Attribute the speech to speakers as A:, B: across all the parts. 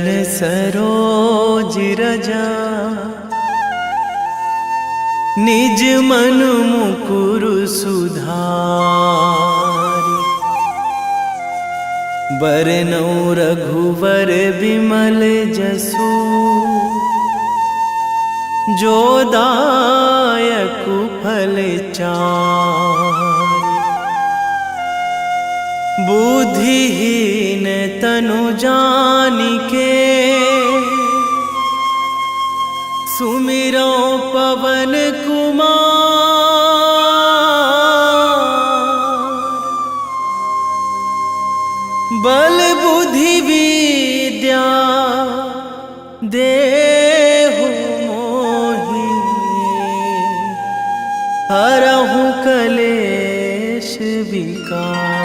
A: चरण सरोज रजा, निज मन मुकुर सुधारि। बरनौ रघुवर बिमल जसु, जो दायक फल चारि। बुद्धिहीन तनु जानिके, सुमिरो पवन कुमार। बल बुद्धि विद्या देहु मोहि, हरहु कलेश विकार।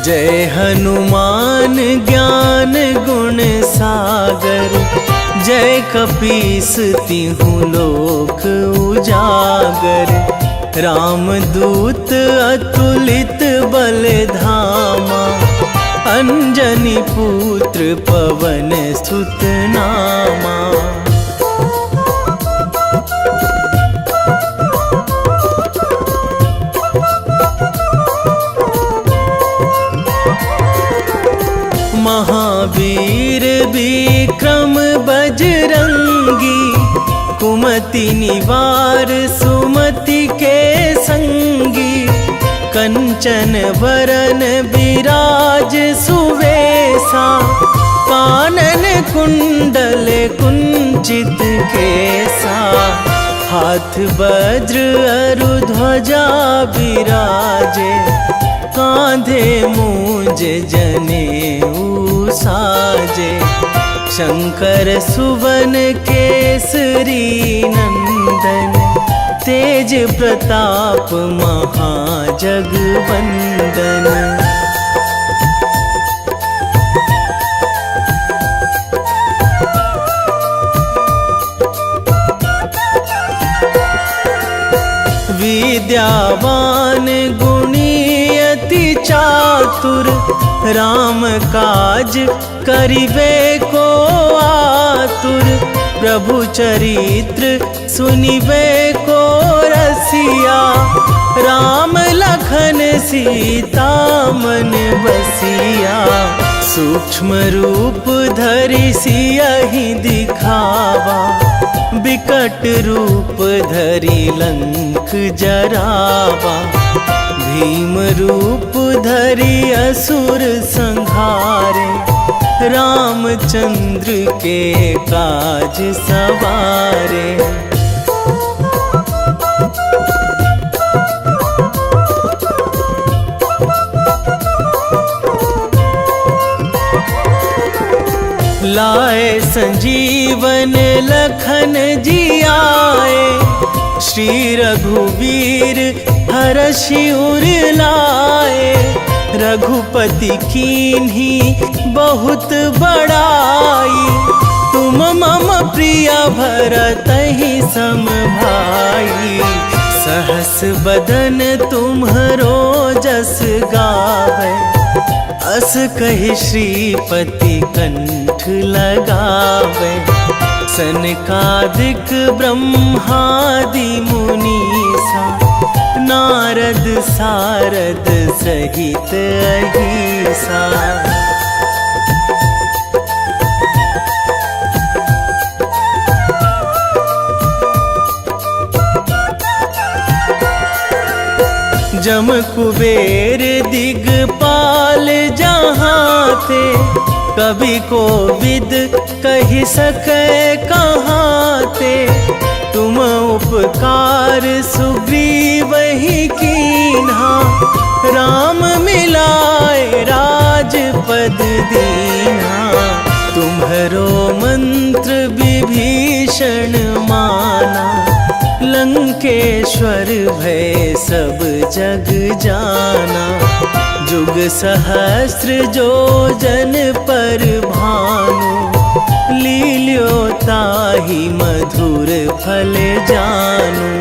A: जय हनुमान ज्ञान गुण सागर, जय कपीस तिहु लोक उजागर। रामदूत अतुलित बल धामा, अंजनी पुत्र पवन सुत नामा। महावीर विक्रम बजरंगी, कुमति निवार सुमति के संगी। कंचन वरन विराज सुवेशा, कानन कुंडल कुंचित केसा। हाथ वज्र अरु ध्वजा बिराजे, कांधे मूंज जनेऊ साजे। शंकर सुवन केसरी नंदन, तेज प्रताप महाजगवंदन। विद्यावान गुणी अति चातुर, राम काज करिबे को आतुर। प्रभु चरित्र सुनिबे को रसिया, राम लखन सीता मन बसिया। सूक्ष्म रूप धरि सियहि दिखावा, बिकट रूप धरि लंक जरावा। भीम रूप धरि असुर संहारे, रामचंद्र के काज सवारे। लाए संजीवन लखन जियाए, श्री रघुवीर हरषि उर लाए। रघुपति कीन्ही बहुत बड़ाई, तुम मम प्रिय भरतहि सम भाई। सहस बदन तुम्हरो जस गावै, अस कहि श्रीपति कंठ लगावै। सनकादिक ब्रह्मादि मुनीसा, नारद सारद सहित अहिसा। जम कुबेर दिगपाल जहाँ थे, कवि कोविद कहि सकै कहाँ ते। तुम उपकार सुग्रीवहि कीन्हा, राम मिलाए राजपद दीन्हा। तुम्हरो मंत्र विभीषण माना, लंकेश्वर भय सब जग जाना। जुग सहस्र जो जन पर भानु, लील्यो ताहि मधुर फल जानू।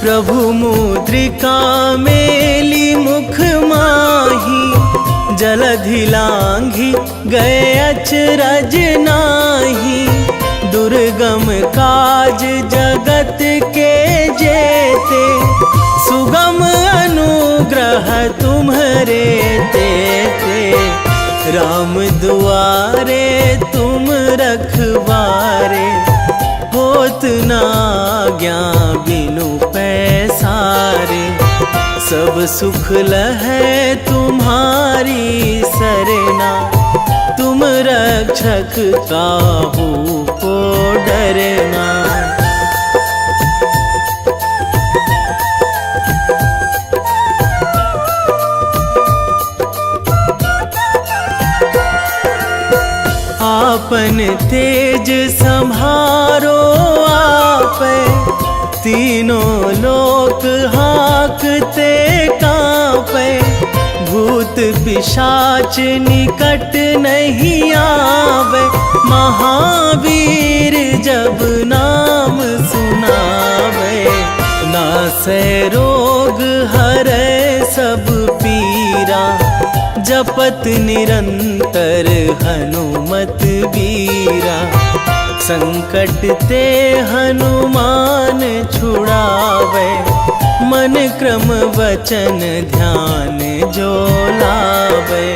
A: प्रभु मुद्रिका मेली मुख माही, जलधि लांघी गए अचरज नाही। दुर्गम काज जगत के जेते, सुगम अनुग्रह तुम्हरे तेते। राम दुआरे तुम रखवारे, होत न आज्ञा बिनु पैसारे। सब सुख लहै तुम्हारी सरना, तुम रक्षक काहू को डरना। आपन तेज संभारो आपे, तीनों लोक हाकते कांपे। भूत पिशाच निकट नहीं आवे, महावीर जब नाम सुनावे। नासै रोग हरै सब पीरा, जपत निरंतर हनुमत बीरा। संकट ते हनुमान छुड़ावे, मन क्रम वचन ध्यान जो लावे।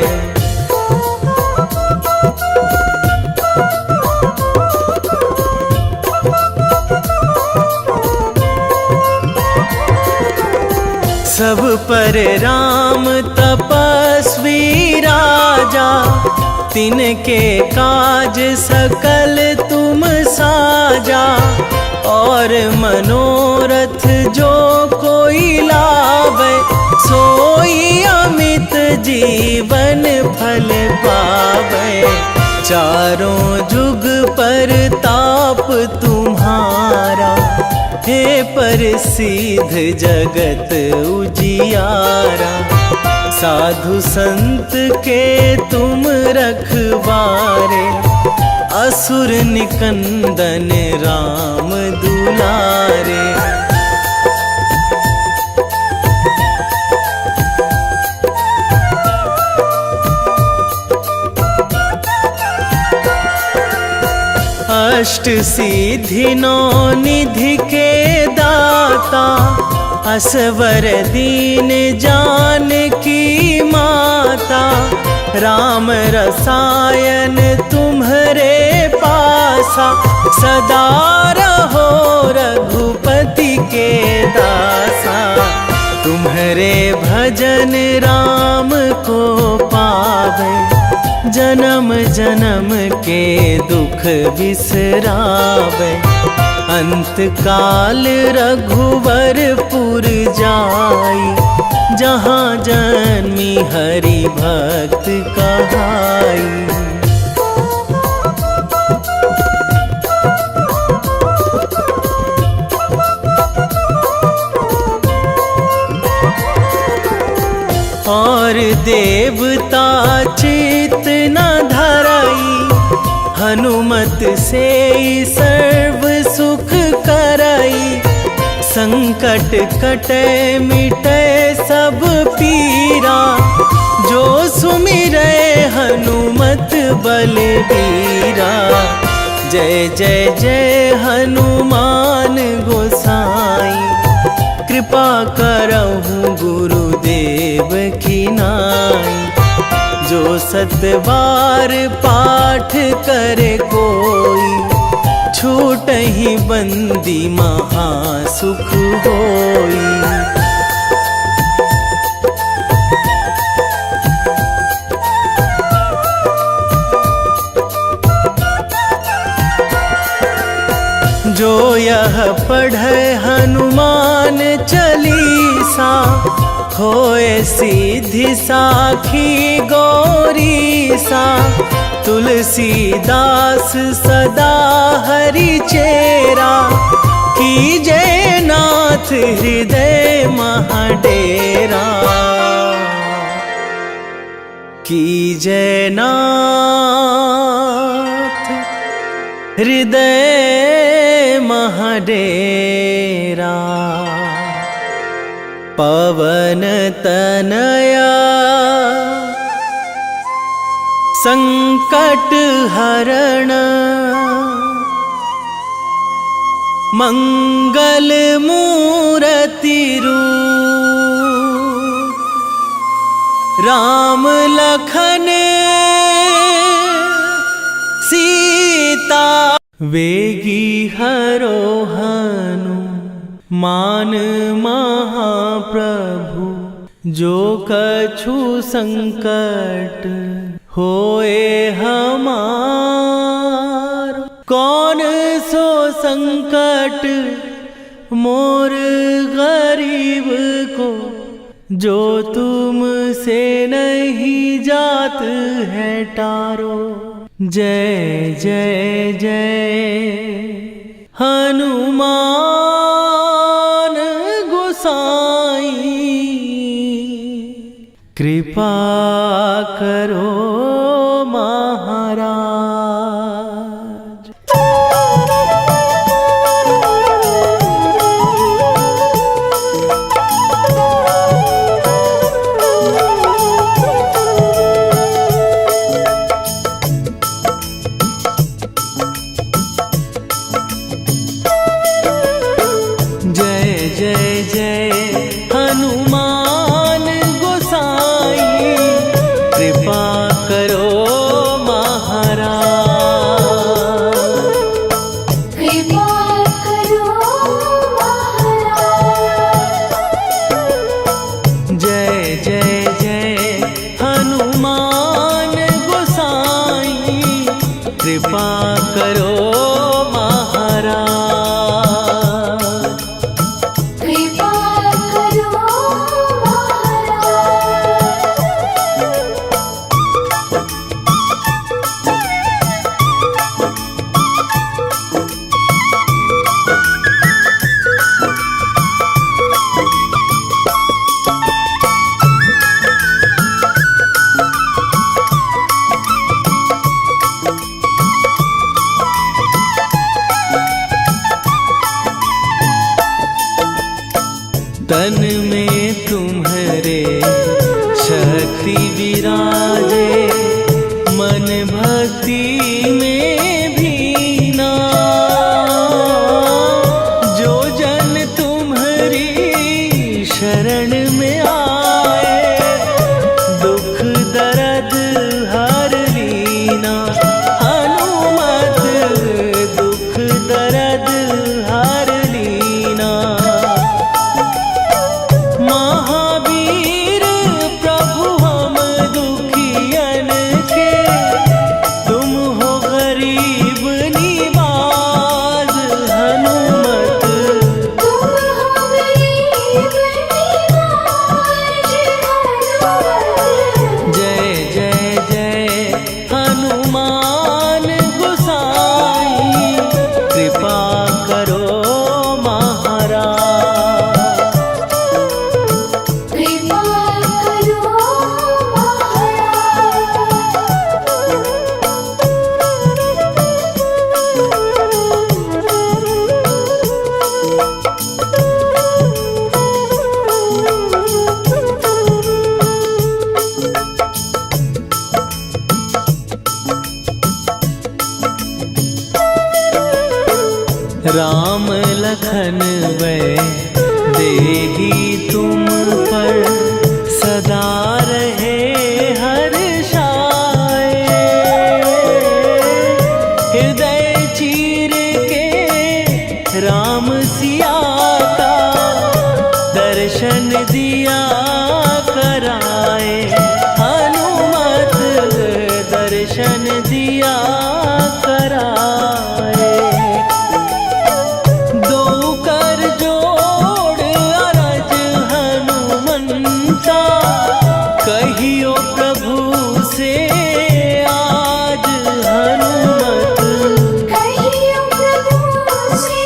A: सब पर राम तपस्वी राजा, तिनके काज सकल तुम साजा। और मनोरथ जो कोई लावे, सोई अमित जीवन फल पावे। चारों जुग पर ताप तुम्हारा, हे प्रसिद्ध जगत उजियारा। साधु संत के तुम रखवारे, असुर निकंदन राम दुलारे। अष्ट सिद्धि नौ निधि के दाता, असवर दीन जानकी माता। राम रसायन तुम्हरे पासा, सदा रहो रघुपति के दासा। तुम्हरे भजन राम को पावे, जन्म जन्म के दुख बिसरावे। अंत काल रघुवरपुर जाई, जहाँ जन्मी हरि भक्त कहाई। और देवता चित न धराई, हनुमत से सर्व सुख कराई। संकट कटे मिटे सब पीरा, जो सुमिरै हनुमत बलबीरा। जय जय जय हनुमान गोसाई, कृपा करहु गुरुदेव की नाई। जो सतबार पाठ करे कोई, छूटहि बंदी महासुख होई। जो यह पढ़े हनुमान चालीसा, होए सीधी साखी गौरीसा। तुलसीदास सदा हरि चेरा, कीजे नाथ हृदय महाडेरा, कीजे नाथ हृदय महाडेरा। पवन तनया संकट हरण, मंगल मूर्ति रूप, राम लखन सीता। वेगी हरो हनुमान महाप्रभु, जो कछु संकट होए हमार। कौन सो संकट मोर गरीब को, जो तुम से नहीं जात है टारो। जय जय जय हनुमान गोसाई, कृपा करो महाराज। जय जय जय हनुमान गोसाई, कृपा करो महाराज।
B: कृपा करो महाराज।
A: जय जय जय हनुमान गोसाई, कृपा करो महाराज।
B: कृपा करो
A: तन में तुम्हारे शक्ति विराजे, मन भक्ति में भीना। जो जन तुम्हारी शरण में आए, दुख दर्द हर लीना। हनुमत दुख दर्द हर लीना। महावीर प्रभु हम दुखियन के, तुम हो गरीब निवाज। हनुमत
B: तुम हो गरीब निवाज।
A: जय जय जय हनुमान गोसाई, कृपा करो महाराज।
B: कृपा करो
A: राम लखन वै देही तुम पर, सदा रहे हर्षाए। हृदय चीर के राम सिया का, दर्शन दिया कराए। हनुमत दर्शन दिया कराए। दो कर जोड़ अरज हनुमंता, कहियो प्रभु से आज। हनुमत
B: कहियो प्रभु से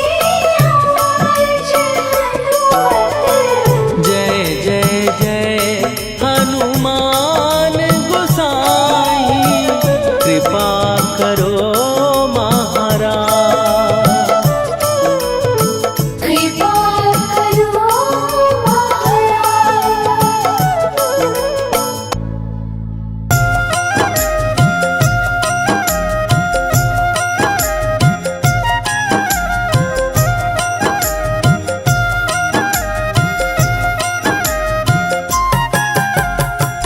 B: आज।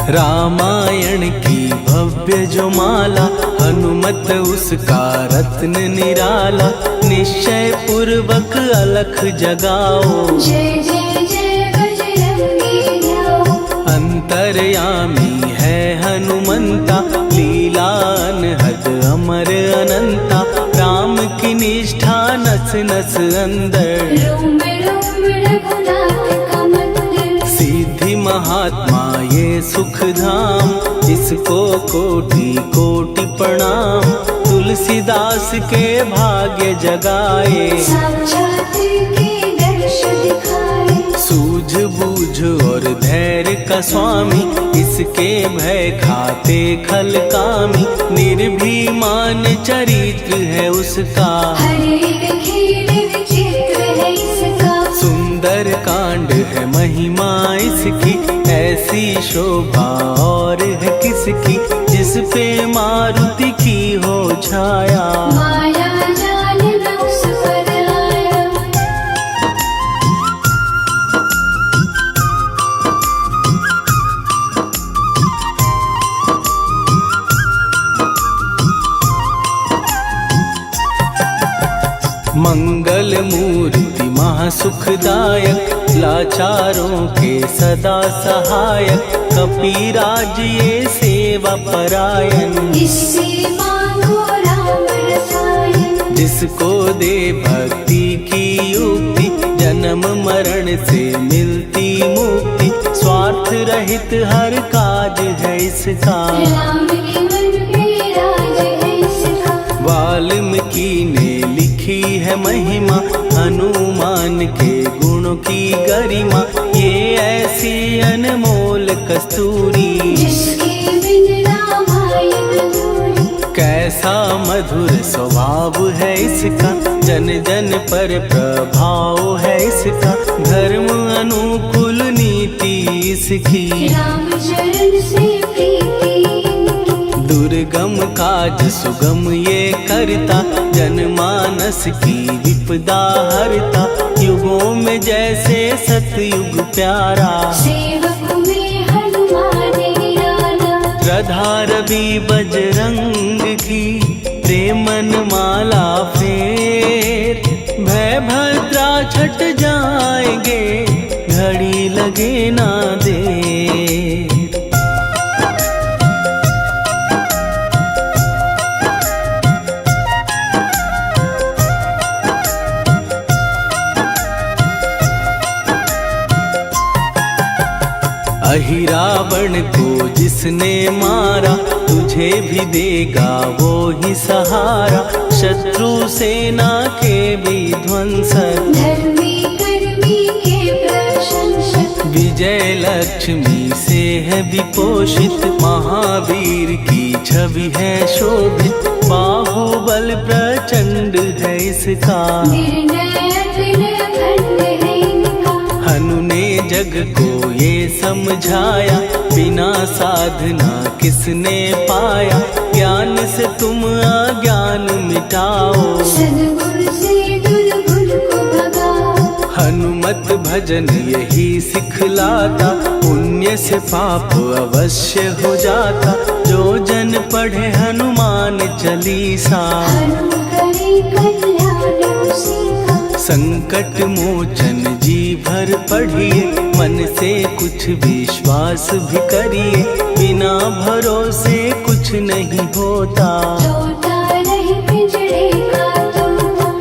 A: रामायण की भव्य जो माला, हनुमत उसका रत्न निराला। निश्चय पूर्वक अलख जगाओ,
B: जय जय जय बजरंगी जाओ।
A: अंतर्यामी है हनुमंता, लीला अनहद अमर अनंता। राम की निष्ठा नस नस अंदर,
B: रोम रोम रघुनाथ का मंदिर।
A: सिद्धि महात्मा ये सुख धाम, इसको कोटि कोटि प्रणाम। तुलसीदास के भाग्य जगाए,
B: साक्षात के दर्श दिखाए।
A: सूझ बूझ और धैर्य का स्वामी, इसके भय खाते खल कामी। निर्भीमान चरित्र है उसका,
B: हर एक खेल विचित्र है इसका।
A: सुंदर कांड है महिमा इसकी। ऐसी शोभा और है किसकी, जिस पे मारुति की हो छाया।
B: माया जाल न उस पर आया।
A: मंगल मूर्ति महासुखदायक, लाचारों के सदा सहायक। कपीराज ये सेवा परायण,
B: इससे मांगो राम रसायन।
A: जिसको दे भक्ति की युक्ति, जन्म मरण से मिलती मुक्ति। स्वार्थ रहित हर काज है इसका,
B: राम के मन पे राज है इसका।
A: वाल्मीकि ने लिखी है महिमा, हनुमान के गुणों की गरिमा। ये ऐसी अनमोल कस्तूरी,
B: जिसके बिन रामायण अधूरी।
A: कैसा मधुर स्वभाव है इसका, जन जन पर प्रभाव है इसका। धर्म अनुकूल नीति इसकी,
B: राम चरण से प्रीति इनकी।
A: दुर्गम काज सुगम ये करता, जनमानस की विपदा हरता। युगों में जैसे सतयुग प्यारा,
B: सेवक में हनुमान निराला।
A: श्रद्धा रवि बजरंग की, प्रेमन माला फेर। भय भद्रा छट जाएंगे, घड़ी लगे ना देर। अहिरावण को जिसने मारा, तुझे भी देगा वो ही सहारा। शत्रु सेना के विध्वंसक,
B: धर्मी कर्मी के प्रशंसक।
A: विजय लक्ष्मी से है विपोषित। महावीर की छवि है शोभित, बाहुबल प्रचंड है इसका।
B: निर्णय अखिल खंड है इनका।
A: हनु ने जग को ये समझाया, बिना साधना किसने पाया। ज्ञान से तुम अज्ञान मिटाओ,
B: सद्गुण से दुर्गुण को भगाओ।
A: हनुमत भजन यही सिखलाता, पुण्य से पाप अवश्य हो जाता। जो जन पढ़े हनुमान चालीसा,
B: हनु करे कल्याण उसी का।
A: संकट मोचन जी भर पढ़िए, मन से कुछ विश्वास भी करिए। बिना भरोसे कुछ नहीं होता,
B: तोता रहे पिंजड़े का तोता।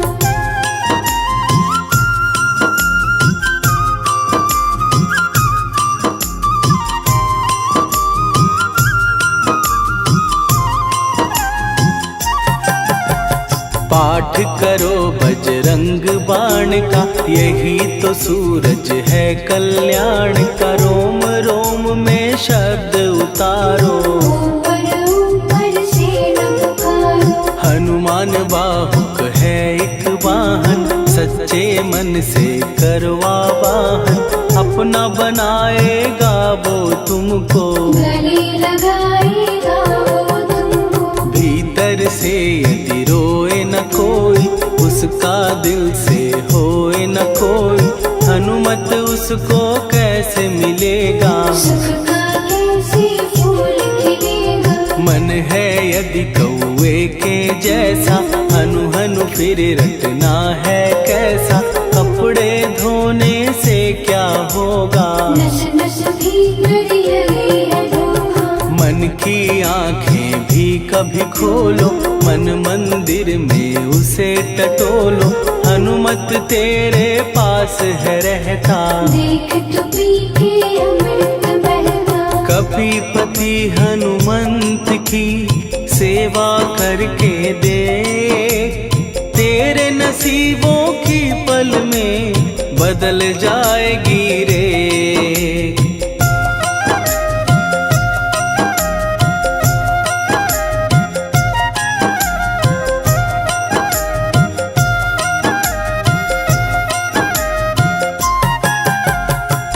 A: पाठ करो बजरंग बाण का, यही तो सूरज है कल्याण का। रोम रोम में शब्द उतारो,
B: ऊपर ऊपर से न पुकारो।
A: हनुमान बाहुक है एक वाहन, सच्चे मन से करवा वाहन। अपना बनाएगा वो तुमको,
B: गले लगाएगा वो तुमको।
A: भीतर से यदि रोए न कोई, उसका दिल से होए न कोई। हनुमत उसको कैसे मिलेगा,
B: सुख का कैसे
A: यदि कौए के जैसा हनु हनु फिर रटना है कैसा, कपड़े धोने से क्या होगा,
B: नस नस भीतर यही है धोखा।
A: मन की आंखें भी कभी खोलो, मन मंदिर में उसे टटोलो, हनुमत तेरे पास है रहता,
B: देख तो पी के अमृत बहता।
A: कपीपति हनुमंत की सेवा करके दे, तेरे नसीबों की पल में बदल जाएगी रे।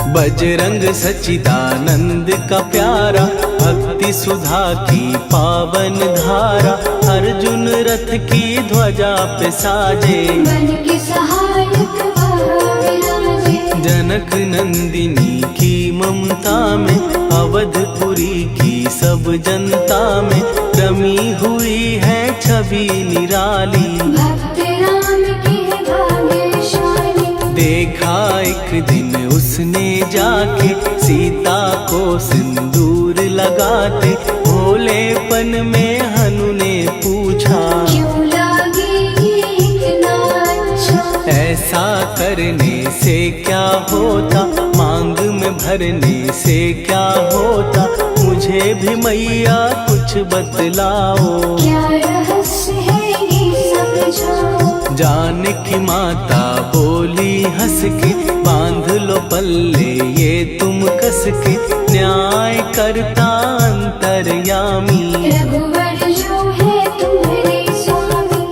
A: बजरंग सच्चिदानंद का प्यारा, भक्ति सुधा की पावन धारा, अर्जुन रथ की ध्वजा पे साजे,
B: बन के सहायक वह विराजे।
A: जनक नंदिनी की ममता में, अवधपुरी की सब जनता में, रमी हुई है छवि निराली,
B: भक्त राम की है भाग्यशाली।
A: देखा एक दिन उसने जाके सीता को सिंदूर लगाते, भोलेपन में हनु ने पूछा,
B: क्यों लागे ये इतना अच्छा।
A: ऐसा करने से क्या होता, मांग में भरने से क्या होता, मुझे भी मैया कुछ बतलाओ,
B: क्या रहस्य है ये समझाओ।
A: जानकी माता बोली हंस के, बांध लो पल्ले ये तुम कस के, न्याय करता अंतर्यामी,
B: रघुवर जो है तुम्हारे स्वामी।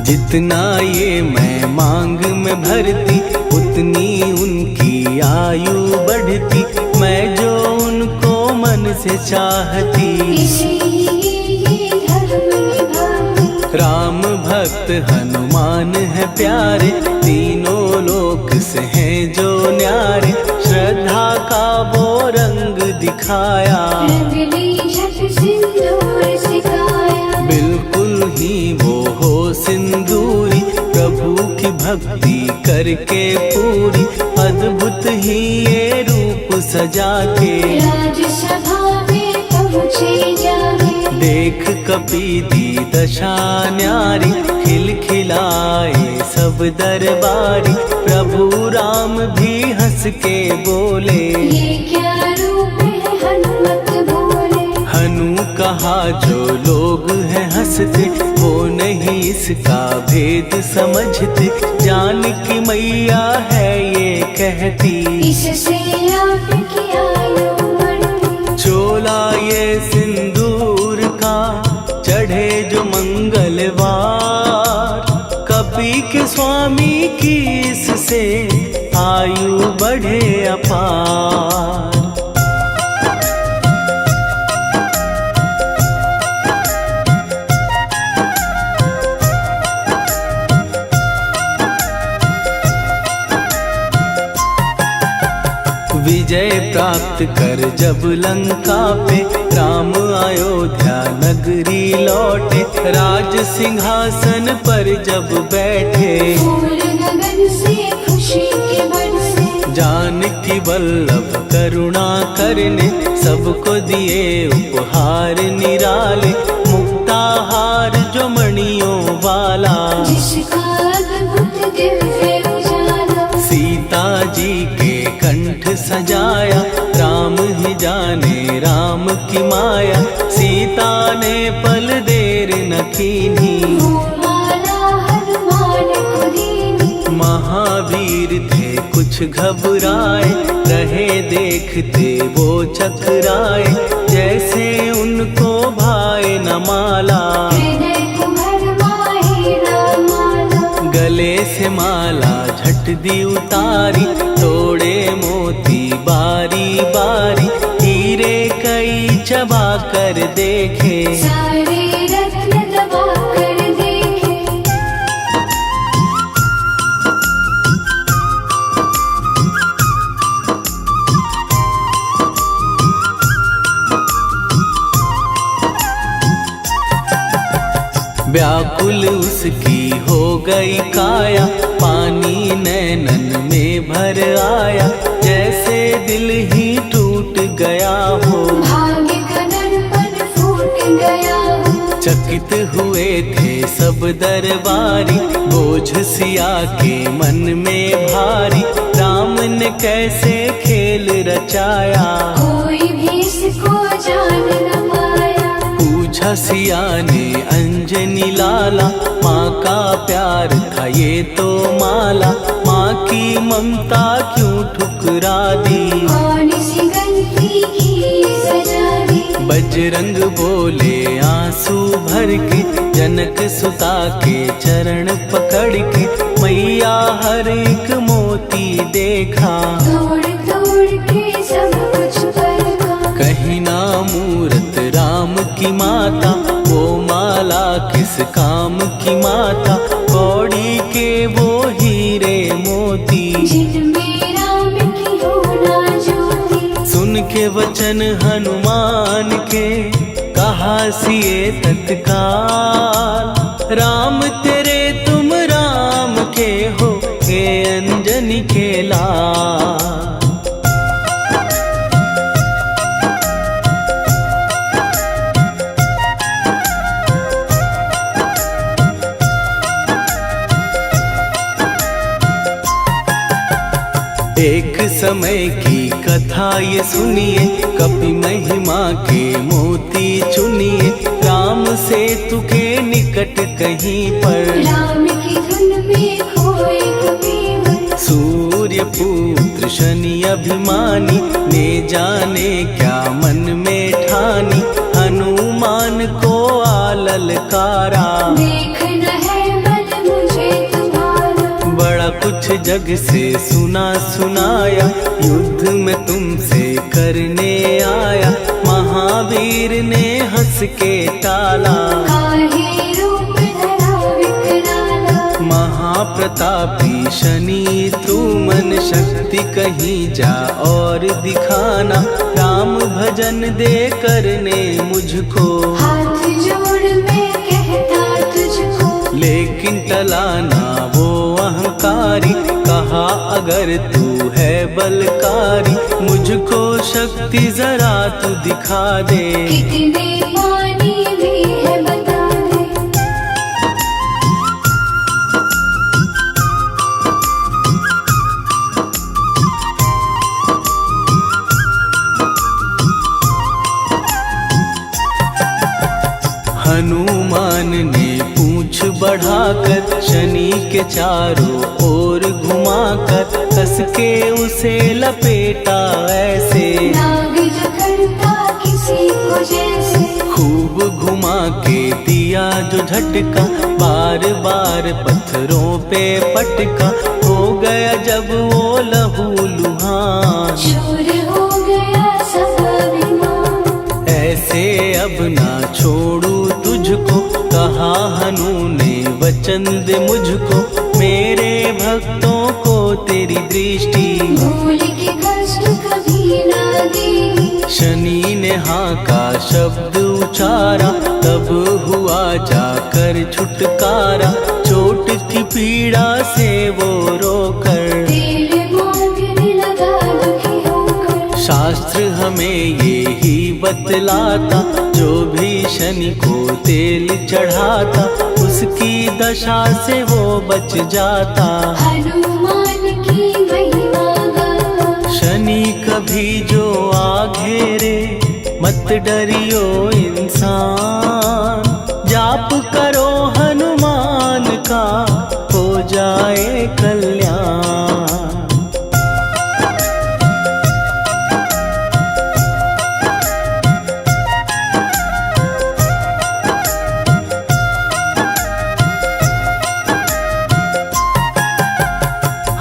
A: जितना ये मैं मांग में भरती, उतनी उनकी आयु बढ़ती, मैं जो उनको मन से चाहती,
B: इसीलिए धर्म निभाती।
A: राम भक्त हनुमान है प्यारे, तीनों लोक से हैं जो न्यारे, श्रद्धा का वो रंग दिखाया,
B: रंग ली झट सिंदूर सिखाया।
A: बिल्कुल ही वो हो सिंदूरी, प्रभु की भक्ति करके पूरी, अद्भुत ही ये रूप सजा के,
B: राजसभा में पहुँचे जाके।
A: देख कपी दी दशा न्यारी, खिलखिलाए सब दरबारी, प्रभु राम भी हंस के बोले,
B: ये क्या रूप है हनुमत बोले।
A: हनु कहा जो लोग हैं हंसते, वो नहीं इसका भेद समझते, जानकी मैया है ये कहती,
B: इससे आपकी आयु बढ़ती।
A: चोला ये सिंदूर का चढ़े जो मंगलवार, कपी के स्वामी की इससे आयु बढ़े अपार। विजय प्राप्त कर जब लंका पे, राम अयोध्या नगरी लौटे, राज सिंहासन पर जब बैठे,
B: फूल गगन से खुशी के बरसे।
A: जानकी वल्लभ करुणा करने, सबको दिए उपहार निराले, मुक्ताहार जो मणियों वाला,
B: जिसका अद्भुत दिव्य उजाला।
A: सीता जी के कंठ सजाया, राम ही जाने राम की माया, सीता ने पल देर न कीन्ही,
B: वो माला हनुमान को दीनी।
A: महावीर थे कुछ घबराए, रहे देखते वो चकराए, जैसे उनको भाए न माला,
B: हृदय को भरमाए रामाला।
A: गले से माला झट दी उतारी, तोड़े मोती बारी बारी, हीरे कई चबा कर देखे,
B: सारे रत्न दबा कर दे।
A: व्याकुल उसकी हो गई काया, पानी नैनन में भर आया, जैसे दिल ही टूट गया हो।
B: भाग्य का दर्पण फूट गया हो।
A: चकित हुए थे सब दरबारी, बोझ सिया के मन में भारी, राम ने कैसे खेल रचाया,
B: कोई भी इसको जान न पाया।
A: पूछा सिया ने अंजनी लाला, माँ का प्यार था ये तो माला, माँ की ममता क्यों ठुकरा दी,
B: कौन सी गलती की सजा दी।
A: बजरंग बोले आंसू भर के, जनक सुता के चरण पकड़ के, मैया हर एक मोती देखा,
B: तोड़ तोड़ के सब कुछ परखा।
A: कहीं ना मूरत राम की माता, वो माला किस काम की माता, कौड़ी के वो हीरे मोती,
B: जिनमें राम की हो ना ज्योति।
A: सुन के वचन हनुमान के, कहा सिए तत्काल, राम तेरे तुम राम के हो, हे अंजनी के लाल। एक समय की कथा ये सुनिए, कपि महिमा के मोती चुनिए, राम सेतु के निकट कहीं पर,
B: राम की धुन में खोए कबीर।
A: सूर्य पुत्र शनि अभिमानी, ने जाने क्या मन में ठानी, हनुमान को आललकारा,
B: देखना है बल मुझे तुम्हारा।
A: बड़ा कुछ जग से सुना सुनाया, युद्ध में तुमसे करने आया, महावीर ने हंस के टाला,
B: काहे रूप धरा विकराला।
A: महाप्रतापी शनि तू मन शक्ति कहीं जा और दिखाना, राम भजन दे करने मुझको,
B: हाथ जोड़ मैं कहता तुझको।
A: लेकिन टला ना वो अहंकारी, कहा अगर तू है बलकारी, मुझको शक्ति जरा तू दिखा दे,
B: कितने पानी भी है बता दे।
A: हनुमान ने पूंछ बढ़ाकर, शनि के चारों ओर घुमाकर, कस के उसे लपेटा ऐसे,
B: नाग जो करता किसी को जैसे।
A: खूब घुमा के दिया जो झटका, बार बार पत्थरों पे पटका, हो गया जब वो लहू लुहान,
B: शूर हो गया सब अभिमान।
A: ऐसे अब ना छोड़ू तुझको, कहा हनु ने वचन दे मुझको, मेरे भक्तों को तेरी दृष्टि,
B: भूल के कष्ट कभी ना दी।
A: शनि ने हाँ का शब्द उचारा, तब हुआ जाकर छुटकारा, चोट की पीड़ा से वो रोकर,
B: तेल मांगने लगा दुखी होकर।
A: शास्त्र हमें ये ही बतलाता, जो भी शनि को तेल चढ़ाता, उसकी दशा से वो बच जाता,
B: हनुमान की महिमा गाता।
A: शनि कभी जो आ घेरे, मत डरियो इंसान, जाप करो हनुमान का, हो जाए कल्याण।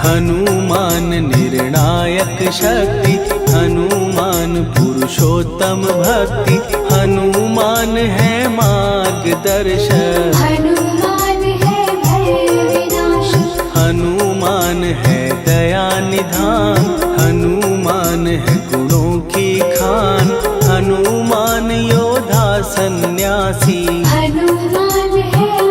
A: हनुमान निर्णायक शक्ति, हनुमान पुरुषोत्तम भक्ति, हनुमान है मार्गदर्शक,
B: हनुमान है भय विनाशक।
A: हनुमान है दया निधान, हनुमान है गुणों की खान, हनुमान योद्धा सन्यासी,
B: हनुमान है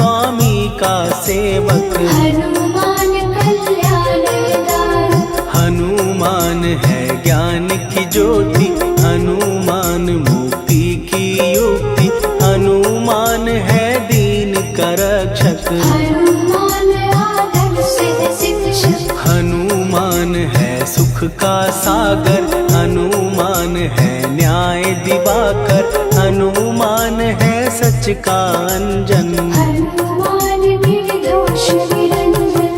A: स्वामी का सेवक।
B: हनुमान कल्याणदायक,
A: हनुमान है ज्ञान की ज्योति, हनुमान मुक्ति की युक्ति, हनुमान है दीन का रक्षक।
B: हनुमान आदर सिद्ध शिक्षक,
A: हनुमान है सुख का सागर, हनुमान है न्याय दिवाकर, हनुमान है सच का अंजन।
B: हनुमान निर्दोष निरंजन,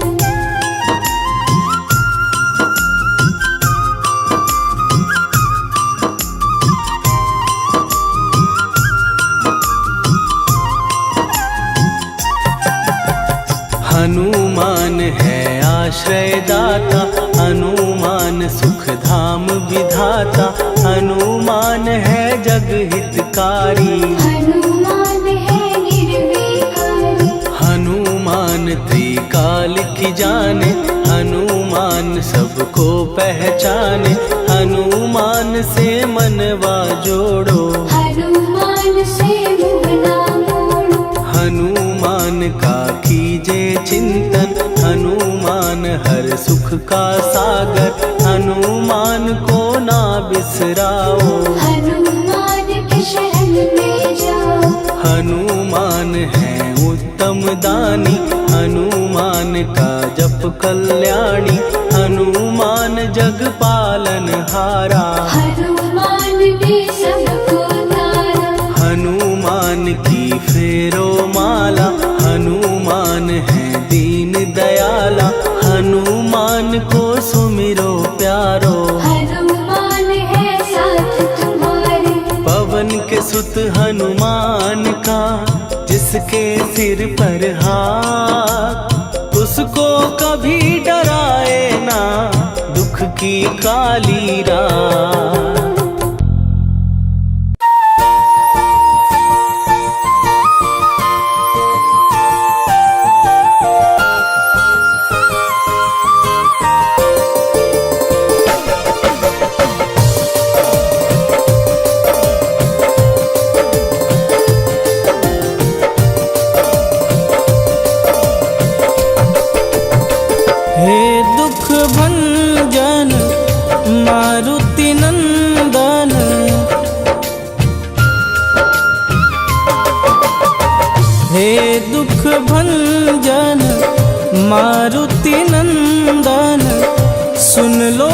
A: हनुमान है आश्रय दाता, हनुमान सुख धाम विधाता, हनुमान है जग हितकारी।
B: हनुमान है निर्विकारी,
A: हनुमान त्रिकाल की जाने, हनुमान सबको पहचाने, हनुमान से मनवा जोड़ो।
B: हनुमान से मुँह ना मोड़ो,
A: हनुमान का कीजे चिंतन, हनुमान हर सुख का सागर, हनुमान को ना बिसराओ।
B: हनुमान के शरण में जाओ।
A: हनुमान है उत्तम दानी, हनुमान का जप कल्याणी, हनुमान जग पालन हारा।
B: हनुमान ने सबको तारा,
A: हनुमान की फेरो माला, हनुमान है दीन दयाला, हनुमान को सुमिरो प्यारो।
B: हनुमान है साथ तुम्हारे,
A: पवन के सुत हनुमान का, जिसके सिर पर हाथ, उसको कभी डराए ना दुख की काली रात। हे दुख भंजन मारुति नंदन, हे दुख भंजन मारुति नंदन, सुन लो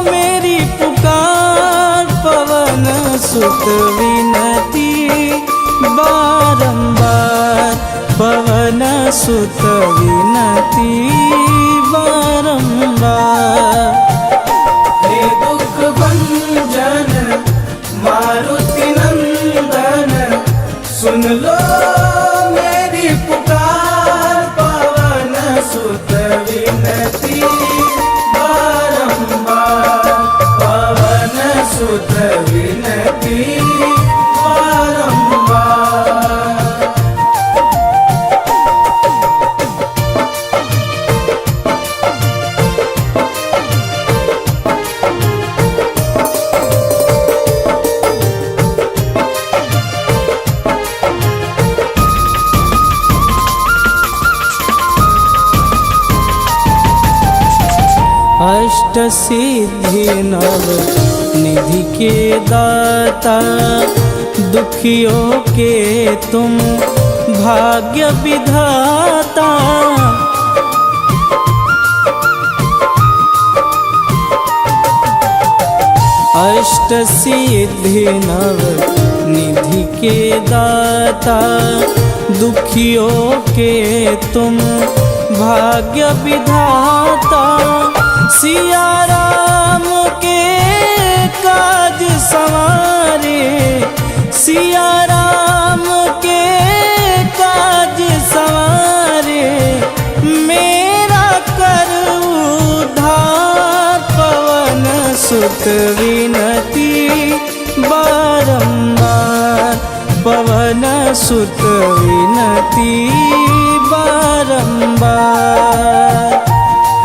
A: मेरी पुकार, पवन सुत विनती बारंबार, पवन सुत विनती बारंबार। हे दुख भंजन मारुति नंदन, सुन लो मेरी पुकार, पवन सुत विनती बारंबार, पवन सुत विनती बारंबार। अष्ट सिद्धि नव निधि के दाता, दुखियों के तुम भाग्य विधाता। अष्ट सिद्धि नव निधि के दाता, दुखियों के तुम भाग्य विधाता। सिया राम के काज सवारे, सिया राम के काज सवारे, मेरा कर उद्धार, पवन सुत विनती बारंबार, पवन सुत विनती बारंबार।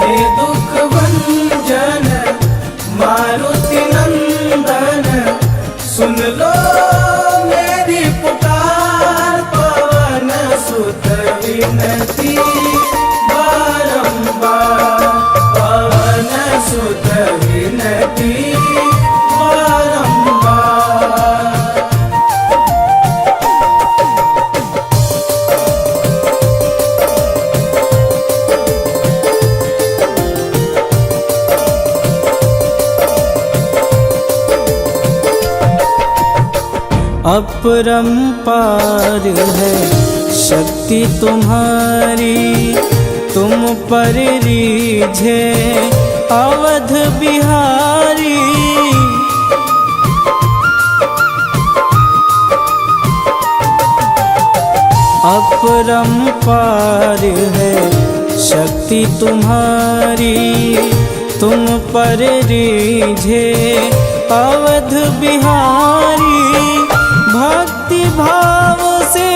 A: हे दुख भंजन मारुति नंदन, सुन लो मेरी पुकार, पवन सुत विनती बारंबार, पवन सुत विनती बारंबार। अपरंपार है शक्ति तुम्हारी, तुम पर रीझे अवध बिहारी। अपरंपार है शक्ति तुम्हारी, तुम पर रीझे अवध बिहारी। भक्ति भाव से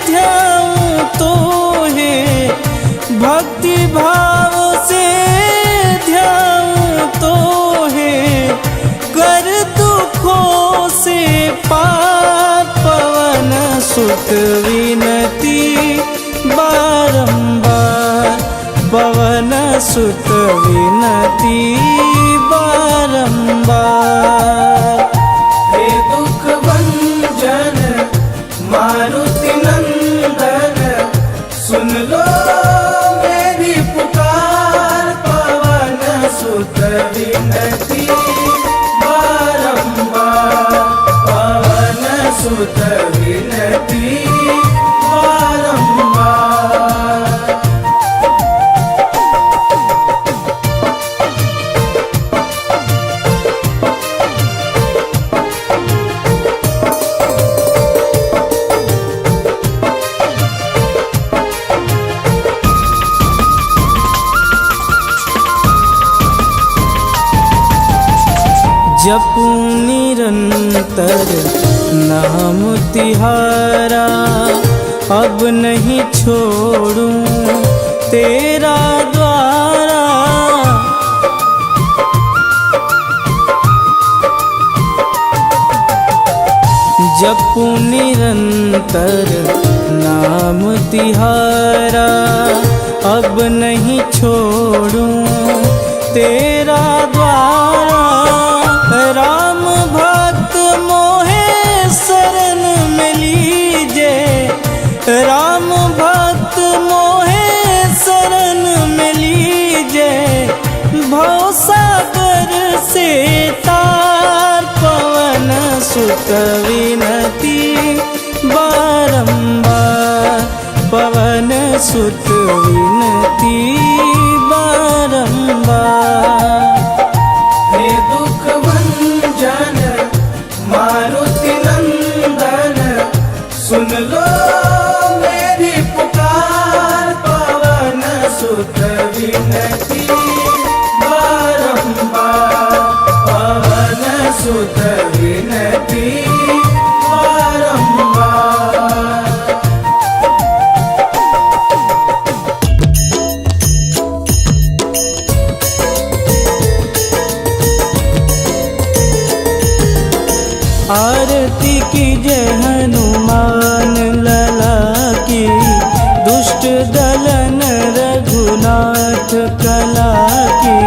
A: ध्याऊं तो है, भक्ति भाव से ध्याऊं तो है, कर दुखों से पार पवन सुत विनती बारंबार, पवन सुत विनती बारंबार। हे दुख भंजन मारुति नंदन, सुन लो मेरी पुकार, पवन सुत विनती बारंबार, पवन सुत विनती बारंबार। जपूं निरंतर नाम तिहारा, अब नहीं छोड़ूं तेरा द्वारा। जपूं निरंतर नाम तिहारा, अब नहीं छोड़ूं तेरा द्वारा। राम भक्त मोहे शरण में लीजे, राम भक्त मोहे शरण में लीजे। भवसागर से तार पवन सुत विनती बारंबार, पवन सुत विनती बारंबार। हे दुख भंजन मारुति नंदन, सुन लो मेरी पुकार, पवन सुत विनती बारंबार, पवन सुत विनती बारंबार। आरती की जय हनुमान लला की, दुष्ट दलन रघुनाथ कला की।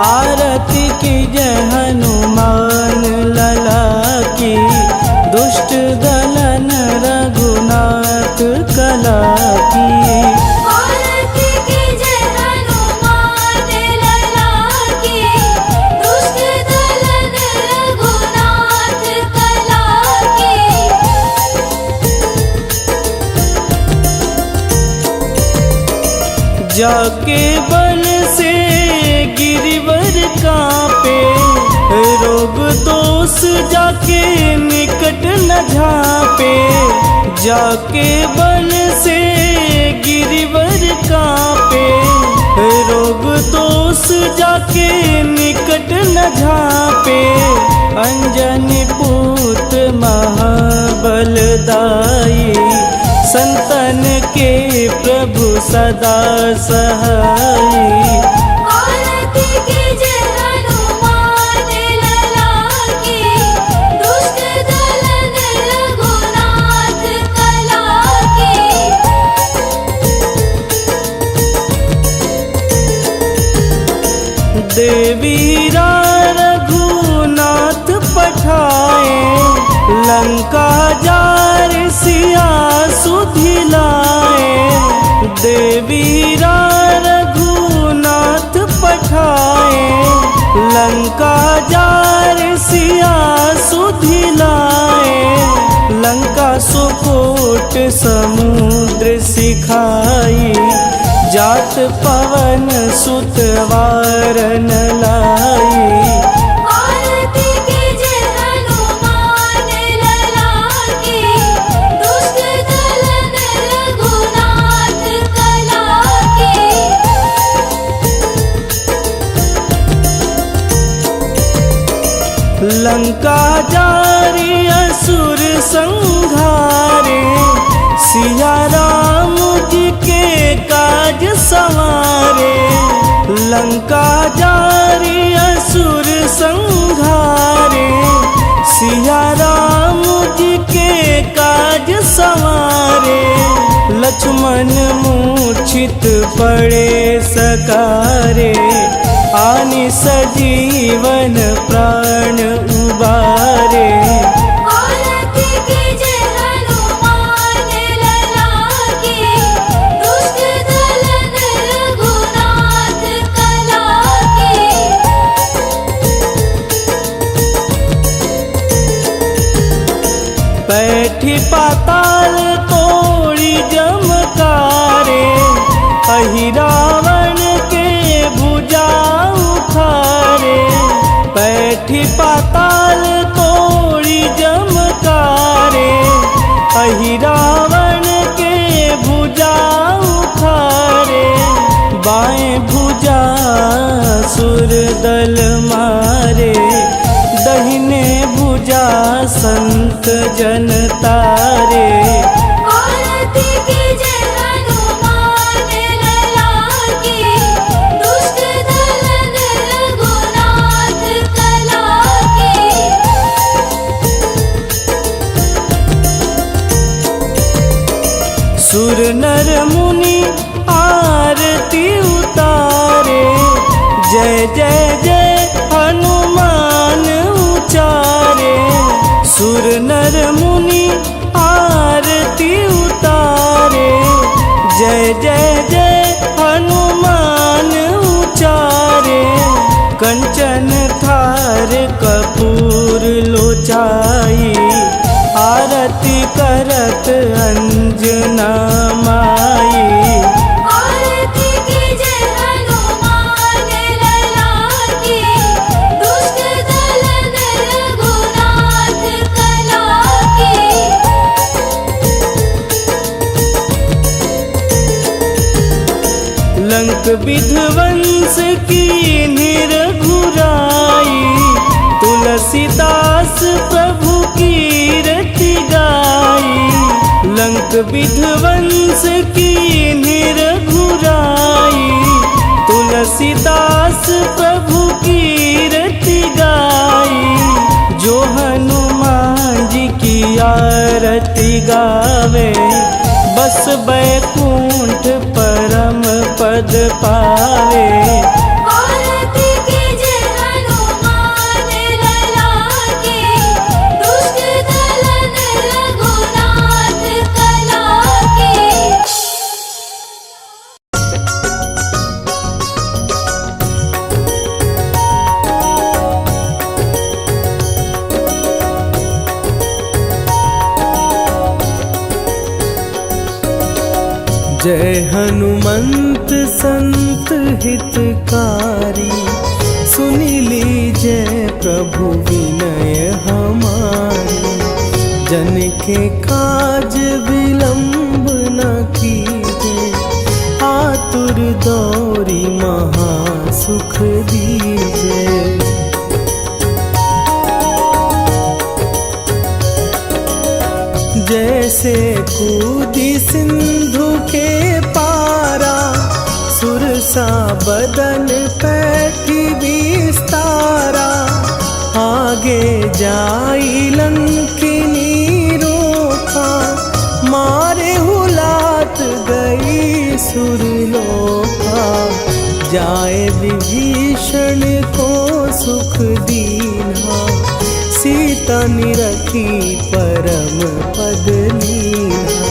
A: आरती की जय हनुमान लला की, दुष्ट दलन रघुनाथ कला की।
B: आरती की जय हनुमान लला की, दुष्ट दलन रघुनाथ कला की।
A: जाके बल से गिरिवर कांपे, रोग दोष जाके निकट न झांपे। जाके बल से गिरिवर कांपे, रोग दोष जाके निकट न झांपे। अंजनी पूत महाबलदाई, संतन के प्रभु सदा सहाई।
B: आरती की जय हनुमान लला की, दुष्ट दलन रघुनाथ कला की।
A: लंका जार सिया सुधिलाए, देवीरा रघुनाथ पठाए। लंका जार सिया सुधिलाए, लंका सुकोट समुद्र सिखाई। जात पवन सुत वारन लाई,
B: आरती कीजे हनुमान लला की, दुष्ट दलन रघुनाथ कला की।
A: लंका जारी असुर संहारे, सिया राम जी के काज सवारे। लंका जारी असुर संहारे, सिया राम जी के काज सवारे। लक्ष्मण मूर्छित पड़े सकारे, आनि सजीवन प्राण उबारे।
B: आरती कीजे हनुमान लला की, दुष्ट दलन रघुनाथ कला की।
A: बैठी पाताल तोड़ी जमकारे, अहि रावण के भुजा उखारे। बैठी पाताल तोड़ी जमकारे, अहि रावण के भुजा उखारे। बाएं भुजा सुर दल मारे, दहिने भुजा संत जन तारे।
B: आरती कीजे हनुमान लला की, दुष्ट दलन रघुनाथ कला की।
A: सुर नर मुनि आरती उतारे, जय जय जय हनुमान उचारे। सुर नर मुनि आरती उतारे, जय जय जय हनुमान उचारे। कंचन थार कपूर लोचाई, आरती करत अंजना माई।
B: आरती कीजे हनुमान लला की, दुष्ट दलन रघुनाथ कला की।
A: लंक विध्वंस की निरघुराई, तुलसीदास प्रभु की रति गाई। लंक विध्वंस की निरघुराई, तुलसीदास प्रभु की रति गाई। जो हनुमान जी की आरती गावे, बस बैकुंठ परम पद पावे।
B: आरती कीजे हनुमान लला की, दुष्ट दलन रघुनाथ कला की।
A: जय हनुमंत संत हितकारी, सुनी लीजय प्रभु विनय हमारी। जन के काज विलंब न कीजे, आतुर दौरी महा सुख दीजे। जैसे कूदी सिंधु के पारा, सुरसा बदन पैठी विस्तारा। आगे जाई लंकिनी रोका, मारे हुलात गई सुरलोका। जाए विभीषण को सुख दीना, सीता निरखी परम पद लीन्हा।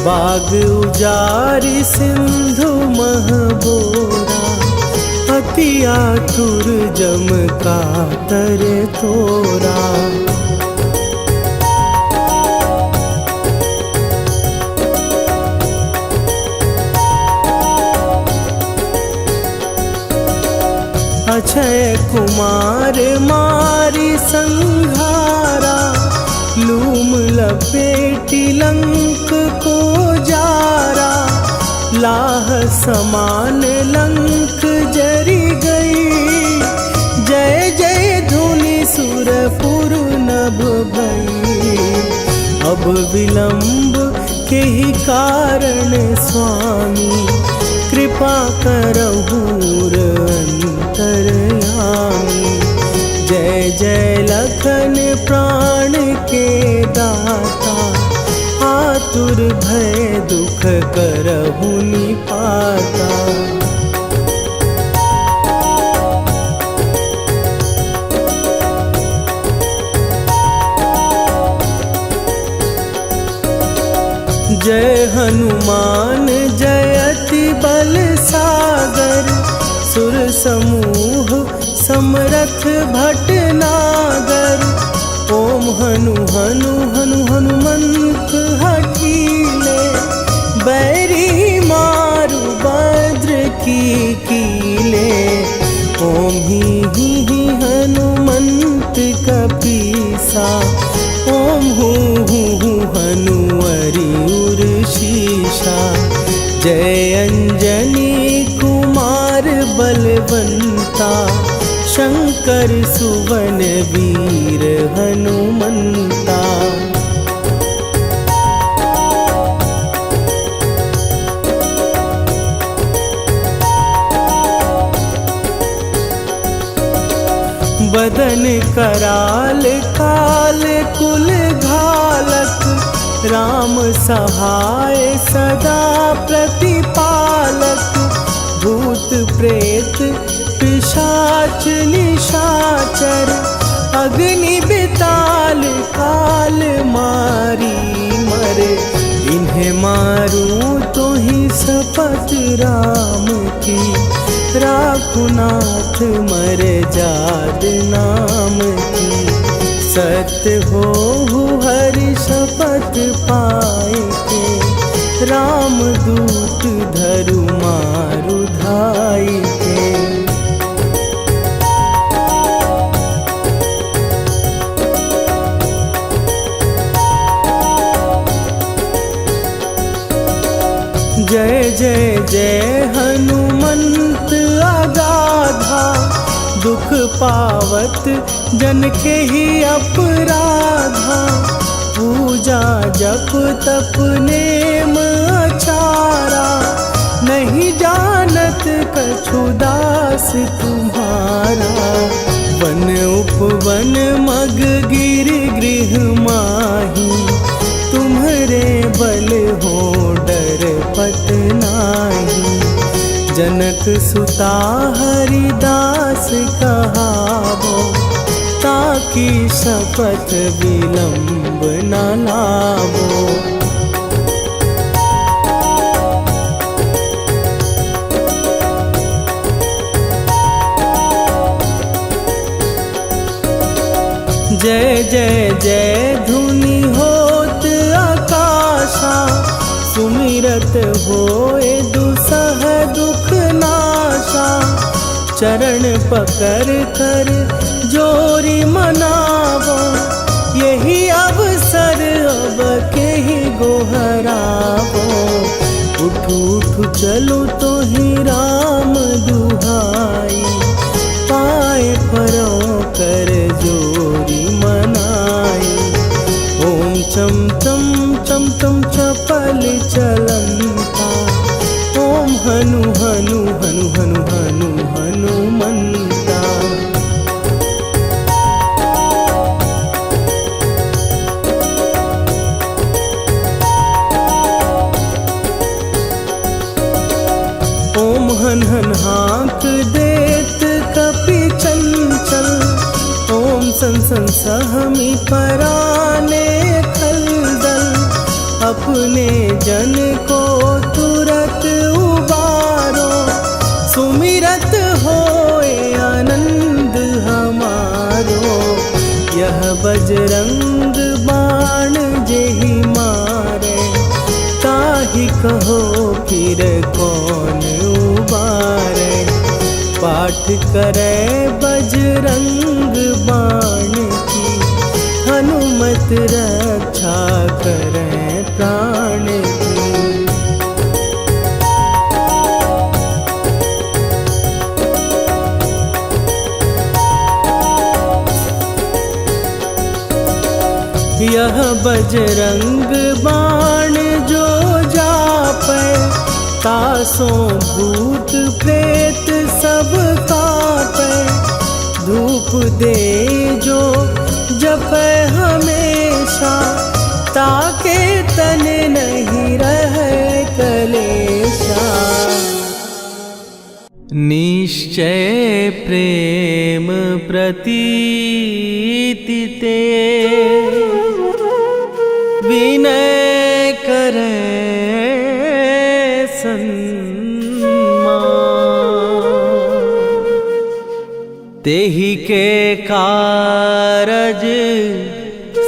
A: बाग उजारि सिंधु महबोरा, अति आतुर जम कातर तोरा। अक्षय कुमार मारी संघारा, लूम लपेटी लंक को जारा। लाह समान लंक जरी गई, जय जय धुनि सुरपुर नभ भई। अब विलंब के ही कारण स्वामी, कृपा करहु अंतरयामी। जय जय लखन प्राण के दाता, आतुर भय दुख करहु निपाता। जय हनुमान जयति बल सागर, सुर समूह समरथ भटनागर। ओम हनु हनु हनु हनुमंत हठीले, बैरी मारु भद्र की कीले। ओम ही हनुमंत कपीसा, ओम हूँ हनुवरि उर शीशा। जय अंजनी कुमार बलवंता, शंकर सुवन वीर हनुमंता। बदन कराल काल कुल घालक, राम सहाय सदा प्रतिपालक। भूत प्रेत पिशाच निशाचर, अग्नि बिताल काल मारी मरे। इन्हें मारूं तो ही शपथ राम की, राखुनाथ मर जाद नाम की। सत्य हो हरि शपथ पाए के, राम दूत धरु मारु धाई के। जय जय जय हनुमंत अगाधा, दुख पावत जन के ही अपराधा। पूजा जप तप नेम आचारा, नहीं जानत कछु दास तुम्हारा। वन उपवन मग गिर गृह माही, तुम्हारे बल हो डर पत नाही। जनक सुता हरिदास कहावो, ताकि शपथ विलंब न लावो। जय जय जय धुनि होत आकाशा, सुमिरत होए दुसह दुख नाशा। चरण पकड़ कर जोरी मनावो, यही अवसर अब के ही गोहरावो। उठू उठू चलो तो ही राम दुहाई, पाए परों कर जोरी मनाई। ओम चम चम चम चम चपल चलंता, ओम हनु हनु हनु हनु हनु हनुमंता। ओम हन हन हाँक देत कपि चंचल, ओम सहमी पराने खलदल, अपने जन को तुरत उबारो, सुमिरत होए आनंद हमारो। यह बजरंग बाण जेहि मारे, ताहि कहो फिर कौन उबारे। पाठ करे बजरंग बाण की, हनुमत रक्षा करे प्राण की। यह बजरंग बाण जो जापै, तासों भूत प्रेत सब कापै। धूप दे जो जपै हमेशा, ताके तन नहीं रहे कलेशा। निश्चय प्रेम प्रतीति ते, विनय करे सन्मान। तेहि के कारज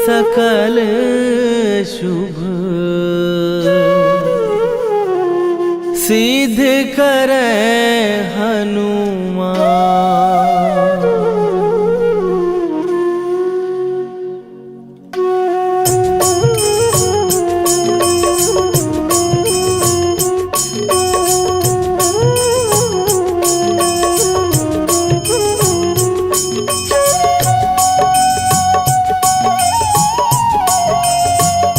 A: सकल शुभ, सिद्ध करे हनुमान।